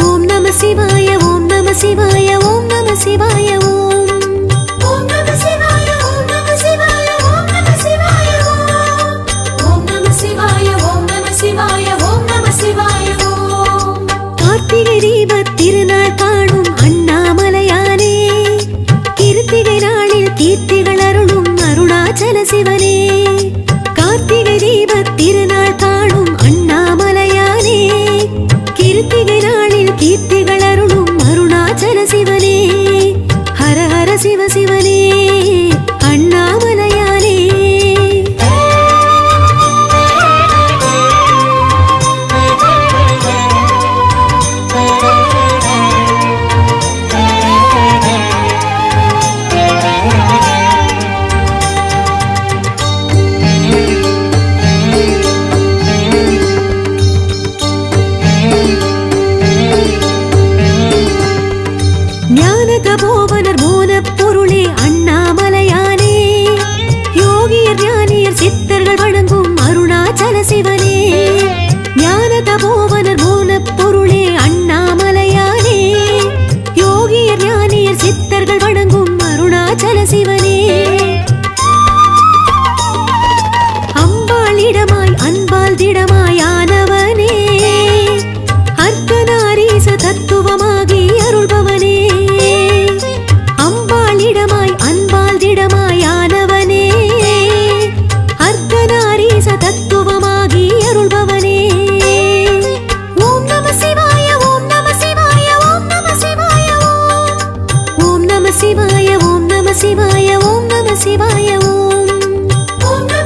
ஓம் நம சிவாய ஓம் நம சிவாய ஓம் நம சிவாய ஓம் நம சிவாய ஓம் நம சிவாய ஓம் நம சிவாய ஓம் நம சிவாய ஓம் நம சிவாய ஓம் நம சிவாய ஓம் கார்த்திகை தீபத் திருநாள் காணும் அண்ணாமலையானே கிருத்திகை நாளில் கீர்த்திகள் அருளும் அருணாச்சல சிவனே கார்த்திகை தீபத் திருநாள் காணும் அண்ணாமலையானே கிருத்திகை நாளில் கீர்த்திகள் அருளும் அருணாச்சல சிவனே ஹர ஹர சிவ சிவனே அண்ணாமலையானே ஞான தபோவனர் மோனப் பொருளே அண்ணாமலையானே யோகியர் ஞானியர் சித்தர்கள் வணங்கும் அருணாச்சல சிவனே ஞான தபோவனர் மோனப் பொருளே அண்ணாமலையானே யோகியர் ஞானியர் சித்தர்கள் வணங்கும் அருணாச்சல சிவனே அம்பாளிடமாய் அன்பால் திடமாயானவனே அர்த்தநாரீச தத்துவமாகி அருள்பவனே அம்பாளிடமாய் அன்பால் திடமாயானவனே அர்த்தநாரீச தத்துவமாகி அருள்பவனே ஓம் நம சிவாய ஓம் நம சிவாய ஓம் நம சிவாய ஓம் நம சிவாய ஓம் நம சிவாய ஓம் நம சிவாய ஓம் நம சிவாய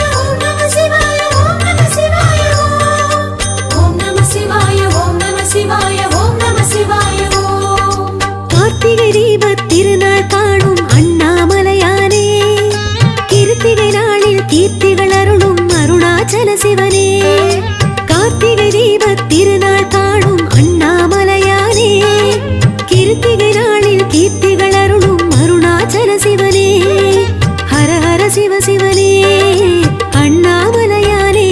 ஓம் நம சிவாய ஓம் நம சிவாய ஓம் நம சிவாய ஓம் நம சிவாய ஓம் நம சிவாய ஓம் கார்த்திகை தீபத் திருநாள் காணும் அண்ணாமலையானே கிருத்திகை நாளில் கீர்த்திகள் அருளும் அருணாச்சல சிவனே கார்த்திகை தீபத் திருநாள் காணும் அண்ணாமலையானே கிருத்திகை நாளில் கீர்த்திகள் அருளும் அருணாச்சல சிவனே ஹர ஹர சிவ சிவனே அண்ணாமலையானே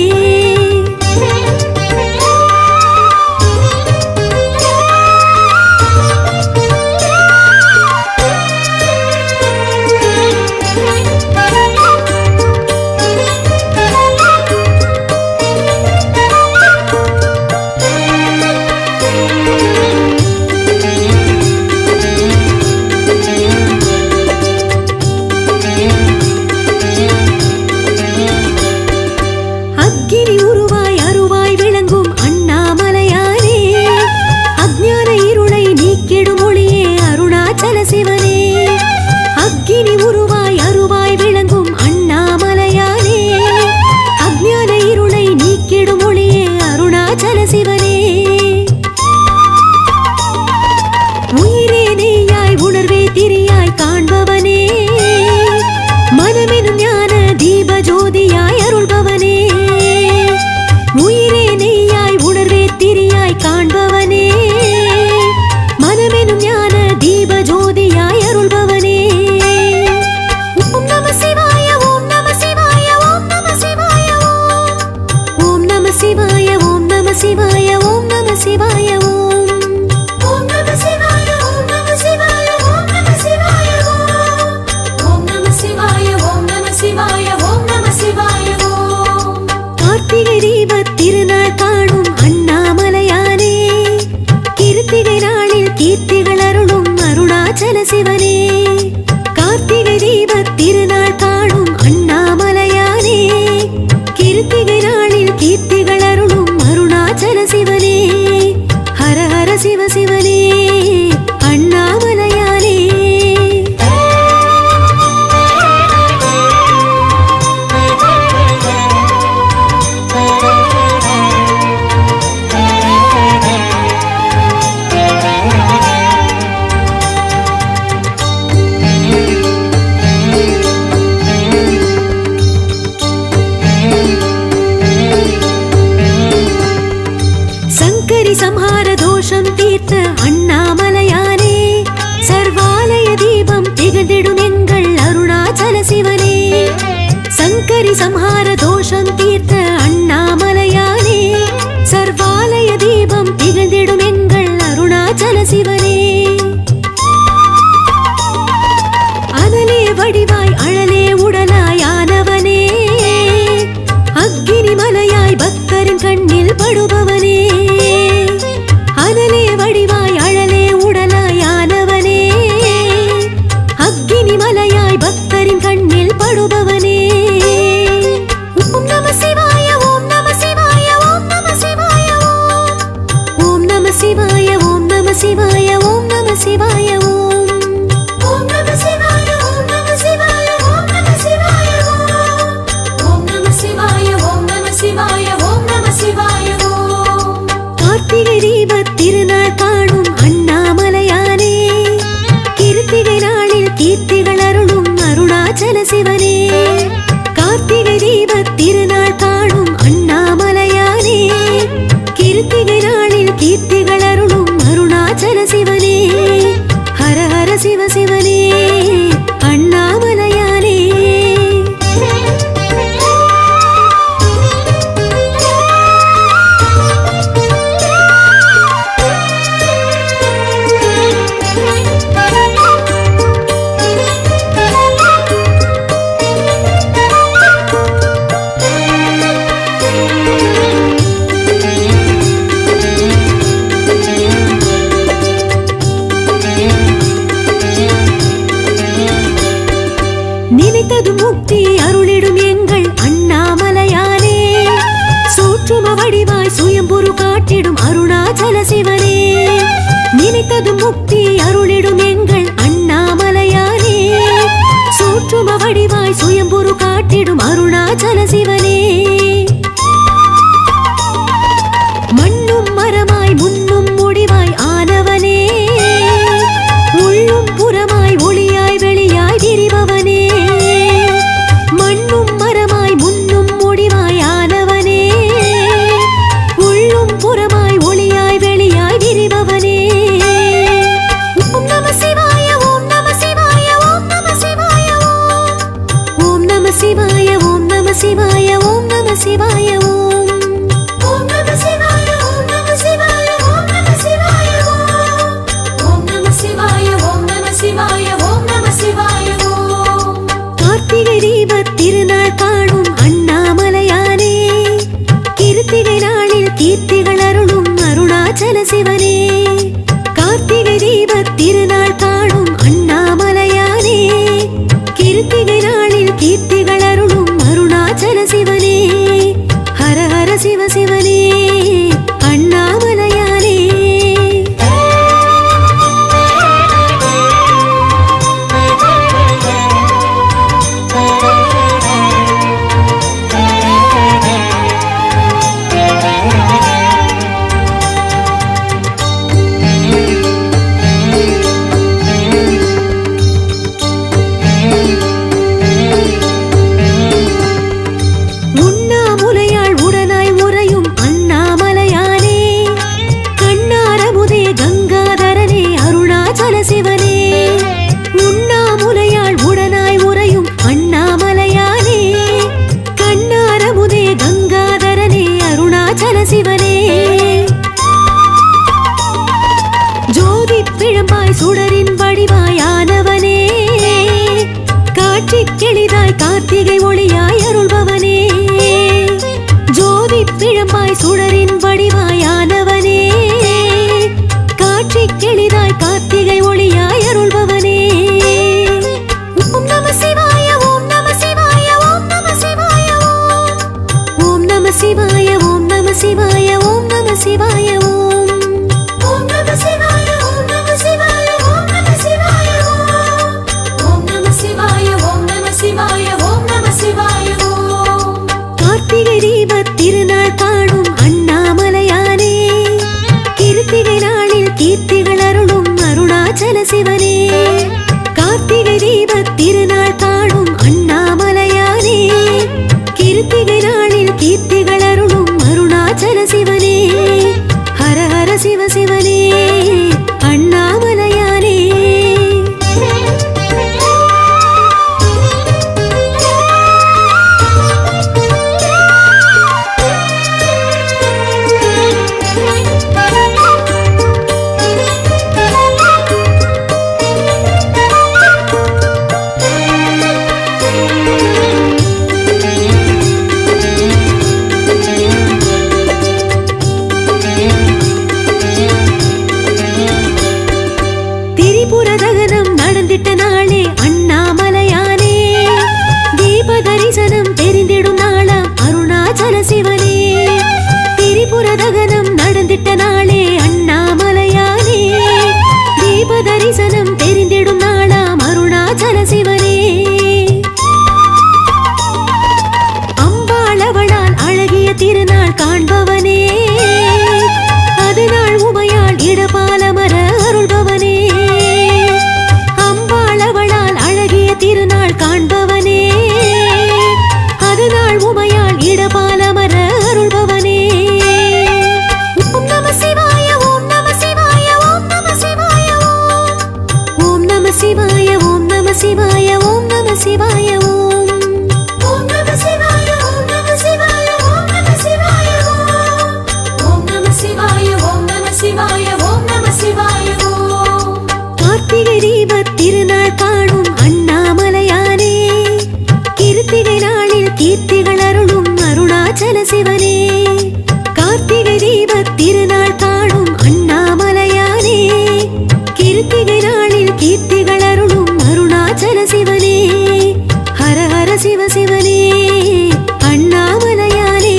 அக்கினி உருவாய் அருவாய் விளங்கும் அண்ணாமலையானே அஞ்ஞான இருளை நீக்கிடும் ஒளியே அருணாச்சல சிவனே அக்கினி உருவாய் அருவாய் விளங்கும் அண்ணாமலையானே அஞ்ஞான இருளை நீக்கிடும் ஒளியே அருணாச்சல சிவனே உயிரே நெய்யாய் உணர்வே திரியாய் காண்பவனே மனமெனும் ஞான தீப ஜோதியாய் அருள்பவனே உயிரே நெய்யாய் உணர்வே திரியாய் காண்பவனே மனமெனும் ஞான தீப ஜோதியாய் அருள்பவனே ஓம் நம சிவாய ஓம் நம சிவாய ஓம் நம சிவாய ஓம் நம சிவாய ஓம் நம சிவாய ஓம் நம சிவாய ஓம் நம சிவாய ஓம் நம சிவாய ஓம் நம சிவாய ஓம் நம சிவாய ஓம் நம சிவாய ஓம் நம சிவாய ஓம் கார்த்திகை தீபத் திருநாள் காணும் அண்ணாமலையானே சம்ஹார தோஷம் தீர்த்த அண்ணாமலையானே சர்வாலய தீபம் திகழ்ந்திடும் எங்கள் அருணாச்சல சிவனே சங்கரி சம்ஹார தோஷம் தீர்த்த அண்ணாமலையானே சர்வாலய தீபம் திகழ்ந்திடும் எங்கள் அருணாச்சல சிவனே அனலே வடிவாய் அழலே உடலாயானவனே அக்கினி மலையாய் பக்தரின் கண்ணில் படுபவனே அனலே வடிவாய் அழலே உடலாயானவனே அக்கினி மலையாய் பக்தரின் கண்ணில் படுபவனே ஓம் நம சிவாய ஓம் நம சிவாய ஓம் நம சிவாய ஓம் நம சிவாய ஓம் நம சிவாய ஓம் நம சிவாய ஓம் நம சிவாய ஓம் நம சிவாய ஓம் நம சிவாய ஓம் நம சிவாய ஓம் நம சிவாய ஓம் நம சிவாய கார்த்திகை தீபத் திருநாள் காணும் அண்ணாமலையானே கிருத்திகை நாளில் கீர்த்திகள் அருளும் அருணாச்சல சிவனே கார்த்திகை தீபத் திருநாள் காணும் அண்ணாமலையானே கிருத்திகை நாளில் கீர்த்திகள் அருளும் அருணாச்சல சிவனே ஹர ஹர சிவ சிவனே அண்ணாமலையானே நினைத்தது முக்தி அருளிடும் எங்கள் அண்ணாமலையானே சூற்றும வடிவாய் சுயம்புரு காட்டிடும் அருணாச்சல சிவனே நினைத்தது முக்தி அருளிடும் எங்கள் அண்ணாமலையானே சூற்றும வடிவாய் சுயம்புரு காட்டிடும் அருணாச்சல சிவனே மண்ணும் மரமாய் முன்னும் முடிவாய் ஆனவனே உள்ளும் புறமாய் ஒளியாய் வெளியாய் திரிபவனே மண்ணும் மரமாய் முன்னும் முடிவாய் ஆனவனே உள்ளும் புறமாய் ஒளியாய் வெளியாய் திரிபவனே ஓம் நம சிவாய ஓம் நம சிவாய ஓம் நம சிவாய ஓம் நம சிவாய ஓம் நம சிவாய ஓம் நம சிவாய ஓம் நம சிவாய ஓம் நம சிவாய ஓம் நம சிவாய ஓம் நம சிவாய ஓம் நம சிவாய ஓம் நம சிவாய கார்த்திகை தீபத் திருநாள் காணும் அண்ணாமலையானே கிருத்திகை நாளில் கீர்த்திகள் அருளும் அருணாச்சல சிவனே கார்த்திகை தீபத் திருநாள் காணும் அண்ணாமலையானே கிருத்திகை நாளில் கீர்த்திகள் அருளும் அருணாச்சல சிவனே ஹர ஹர சிவ சிவனே அண்ணாமலையானே உண்ணாமுலையாள் உடனாய் உறையும் அண்ணாமலையானே கண்ணாரமுதே கங்காதரனே அருணாச்சல சிவனே உண்ணாமுலையாள் உடனாய் உறையும் அண்ணாமலையானே கண்ணாரமுதே கங்காதரனே அருணாச்சல சிவனே ஜோதி பிழம்பாய் சுடரின் வடிவாயானவனே காட்சி கெளிதாய் கார்த்திகை ஒளியாய் அருள்பவனே ஜோதி பிழம்பாய் சுடரின் வடிவாயானவனே காட்சி கெளிதாய் கார்த்திகை ஒளியாய் அருள்பவனே ஓம் நம சிவாய ஓம் நம சிவாய ஓம் நம சிவாய ஓம் நம சிவாய ஓம் நம சிவாய ஓம் நம சிவாய ஓம் நம சிவாய ஓம் நம சிவாய ஓம் நம சிவாய ஓம் நம சிவாய ஓம் நம சிவாய ஓம் நம சிவாய கார்த்திகை தீபத் திருநாள் காணும் அண்ணாமலையானே கிருத்திகை நாளில் கீர்த்திகள் அருளும் அருணாச்சல சிவனே கார்த்திகை தீபத் திருநாள் காணும் அண்ணாமலையானே கிருத்திகை நாளில் கீர்த்திகள் அருளும் அருணாச்சல சிவனே அன்னதகனம் நடந்திட்ட நாளே அண்ணாமலையானே தீப தரிசனம் தெரிந்திடும் நாளாம் அருணாச்சல சிவனே அம்பாளவளால் அழகிய திருநாள் காண்பவனே அதனால் உமையாள் இடபாலமர அருள்பவனே அம்பாளவளால் அழகிய திருநாள் காண்பவனே அதனால் உமையாள் இடபாலமர அருள்பவனே ஓம் நம சிவாய ஓம் நம சிவாய ஓம் நம சிவாய ஓம் நம சிவாய ஓம் நம சிவாய ஓம் நம சிவாய ஓம் நம சிவாய ஓம் நம சிவாய ஓம் நம சிவாய ஓம் நம சிவாய ஓம் நம சிவாய ஓம் நம சிவாய ஓம் கார்த்திகை தீபத் திருநாள் காணும் அண்ணாமலையானே கிருத்திகை நாளில் கீர்த்திகள் அருளும் அருணாச்சல சிவனே கார்த்திகை தீபத் திருநாள் காணும் அண்ணாமலையானே கிருத்திகை நாளில் கீர்த்திகள் அருளும் அருணாச்சல சிவனே ஹர ஹர சிவ சிவனே அண்ணாமலையானே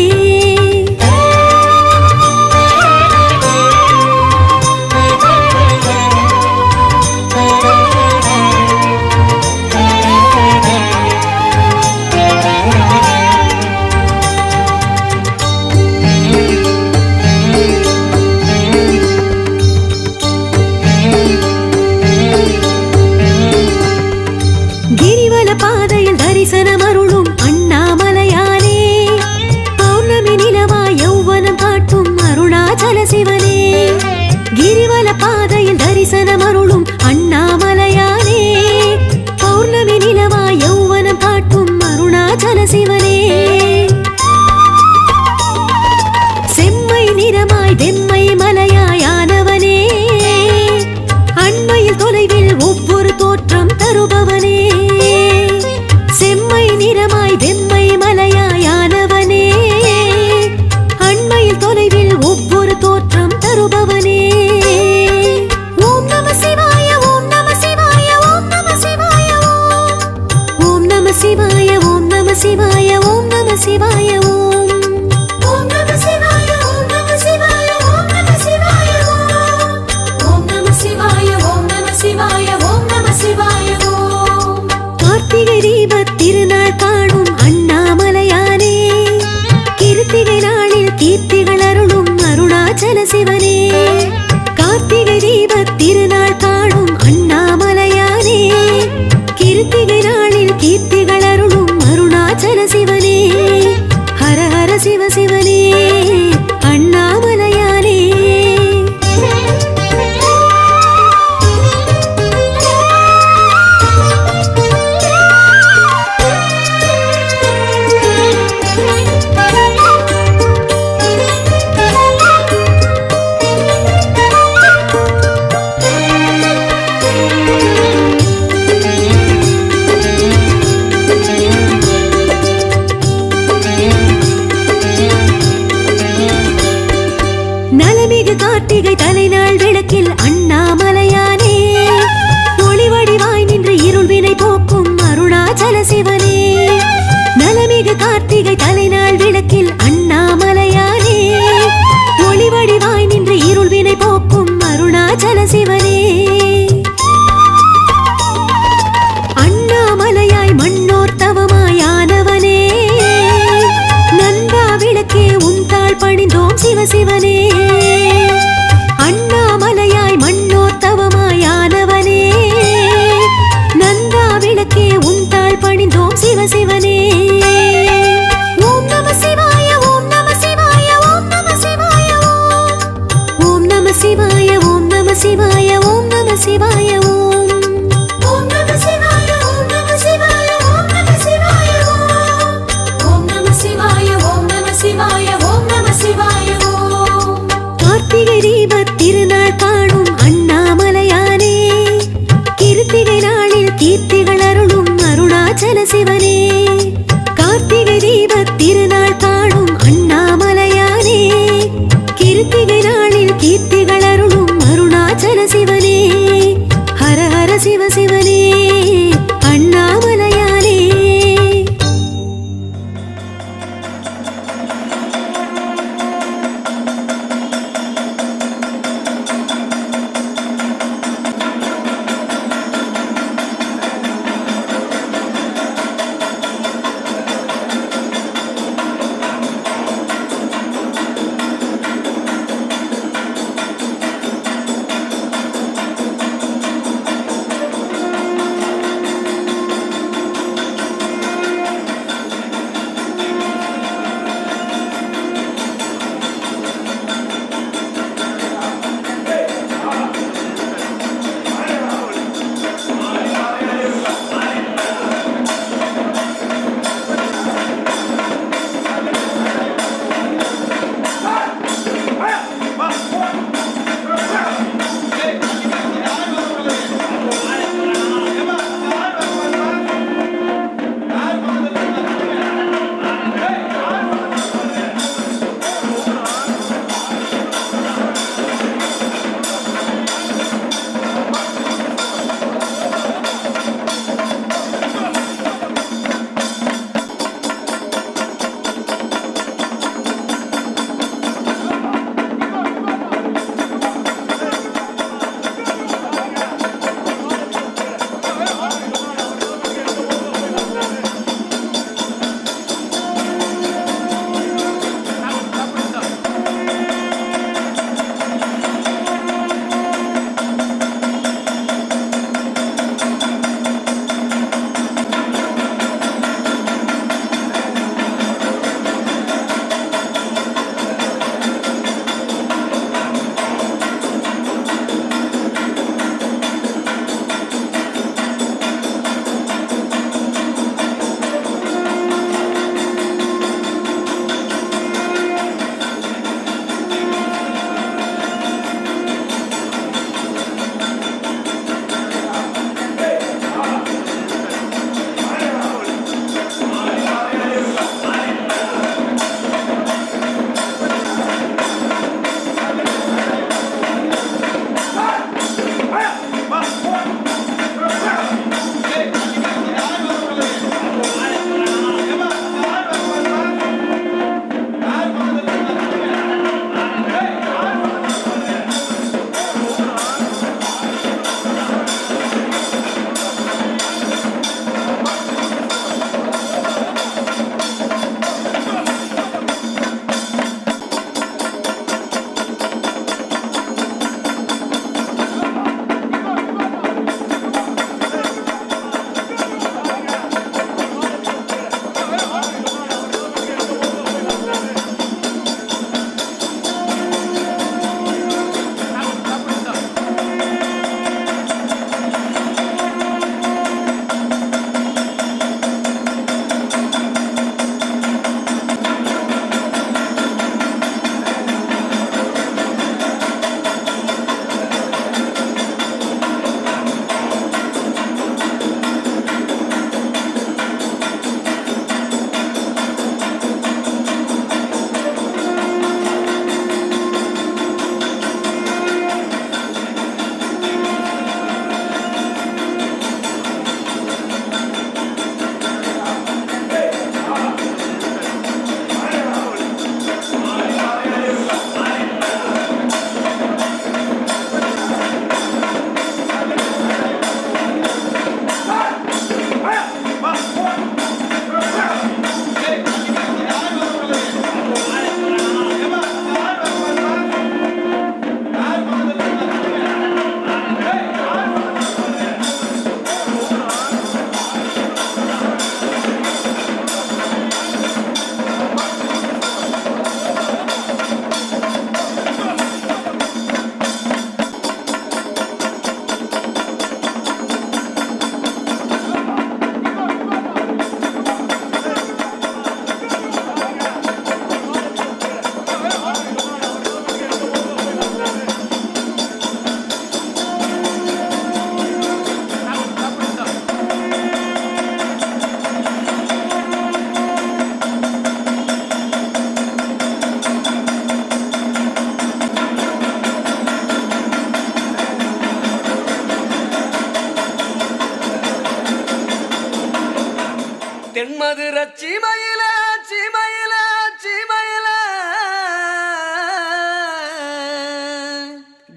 கிரிவல பாதையில் தரிசனம் அருளும் அண்ணாமலையானே பௌர்ணமி நிலவாய் யௌவனம் காட்டும் அருணாச்சல சிவனே கிரிவல பாதையில் தரிசனம் அருளும் அண்ணாமலையானே பௌர்ணமி நிலவாய் யௌவனம் காட்டும் அருணாச்சல சிவனே செம்மை நிறமாய் வெம்மை மலையாயானவனே அண்மையில் தொலைவில் ஒவ்வொரு தோற்றம் தருபவனே செம்மை நிறமாய் வெம்மை மலையாயானவனே அண்மையில் தொலைவில் ஒவ்வொரு தோற்றம் தருபவனே ஓம் நம சிவாய ஓம் நம சிவாய ஓம் நம சிவாய ஓம் நம சிவாய ஓம் நம சிவாய ஓம் நம சிவாய ஓம் நம சிவாய ஓம் நம சிவாய ஓம் நம சிவாய ஓம் நம சிவாய ஓம் நம சிவாய ஓம் நம சிவாய ஓம் கார்த்திகை தீபத் திருநாள் காணும் அண்ணாமலையானே கிருத்திகை நாளில் கீர்த்திகள் அருளும் அருணாச்சல சிவனே கார்த்திகை தீபத் திருநாள் காணும் அண்ணாமலையானே கிருத்திகை நாளில் கீர்த்திகள் அருளும் அருணாச்சல சிவனே ஹர ஹர சிவ சிவனே அண்ணாமலையானே நலமிகு கார்த்திகை தலைநாள் விளக்கில் அண்ணாமலையானே ஒளிவடிவாய் நின்று இருள்வினை போக்கும் அருணாச்சல சிவனே நலமிகு கார்த்திகை தலைநாள் விளக்கில் அண்ணாமலையானே ஒளிவடிவாய் நின்று இருள்வினை போக்கும் அருணாச்சல சிவனே அண்ணாமலையாய் மண்ணோர் தவமாயானவனே நந்தா விளக்கே உன் தாள் பணிந்தோம் சிவ சிவனே அண்ணாமலையாய் மண்ணோர் தவமாயானவனே நந்தா விளக்கே உன் தாள் பணிந்தோம் சிவ சிவனே ஓம் நம சிவாய ஓம் நம சிவாய ஓம் நம சிவாய ஓம் நம சிவாய ஓம் நம சிவாய ஓம் நம சிவாய ஓம் நம சிவாய ஓம் நம சிவாய ஓம் நம சிவாய ஓம் நம சிவாய ஓம் நம சிவாய ஓம் நம சிவாய ஓம் கார்த்திகை தீபத் திருநாள் காணும் அண்ணாமலையானே கிருத்திகை நாளில் கீர்த்திகள் அருளும் அருணாச்சல சிவனே கார்த்திகை தீபத் திருநாள் காணும் அண்ணாமலையானே கிருத்திகை நாளில் கீர்த்திகள் அருளும் அருணாச்சல சிவனே ஹர ஹர சிவ சிவனே அண்ணாமலையானே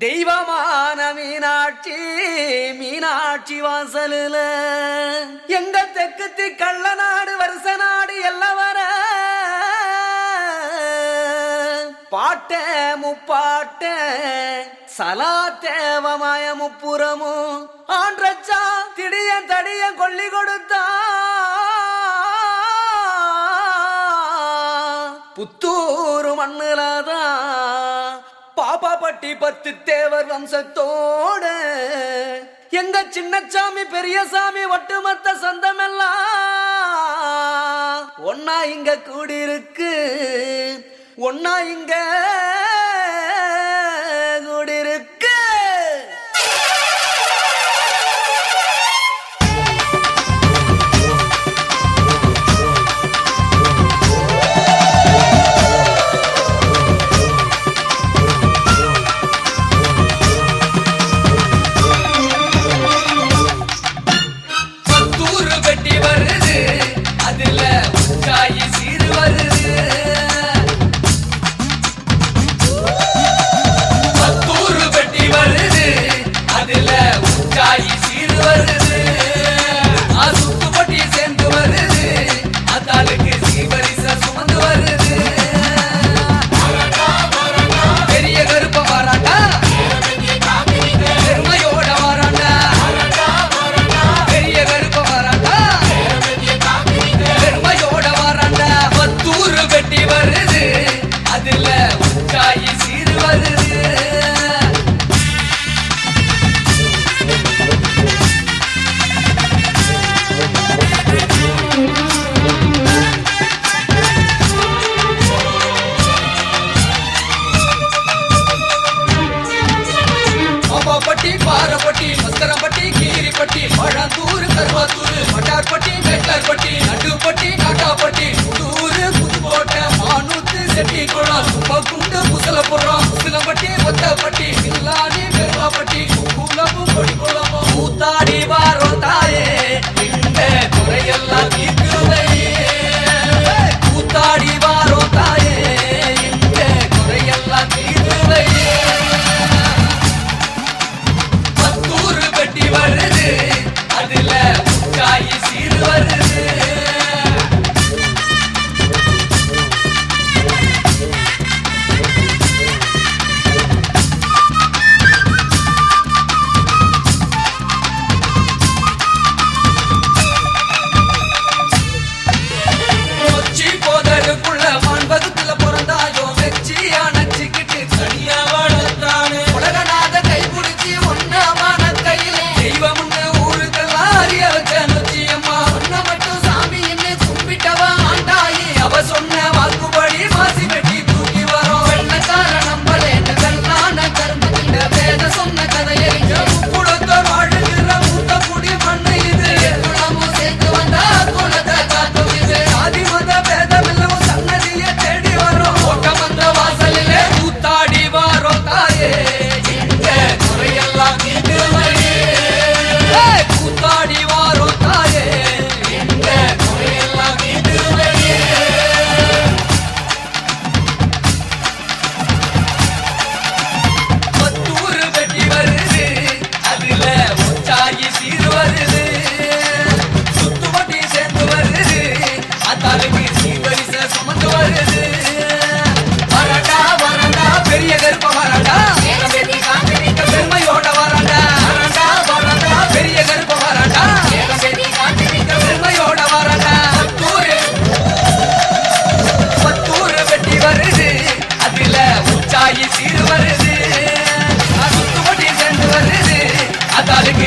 தெய்வமான மீனாட்சி மீனாட்சி வாசலுல எங்க தெக்குத்தி கள்ளநாடு வருஷ நாடு எல்லாம் வர பாட்ட முப்பாட்ட சலா தேவமாய முப்புறமும் ஆன்றச்சா திடிய தடிய கொல்லி கொடுத்தா புத்தூரு மண்ணுலதான் பாப்பாப்பட்டி 10 தேவர் வம்சத்தோட எங்க சின்னசாமி பெரியசாமி ஒட்டுமொத்த சொந்தமெல்லாம் ஒன்னா இங்க கூடியிருக்கு ஒன்னா இங்க கூடியிருக்கு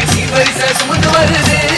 சீர்வரிசை சுமந்து வருது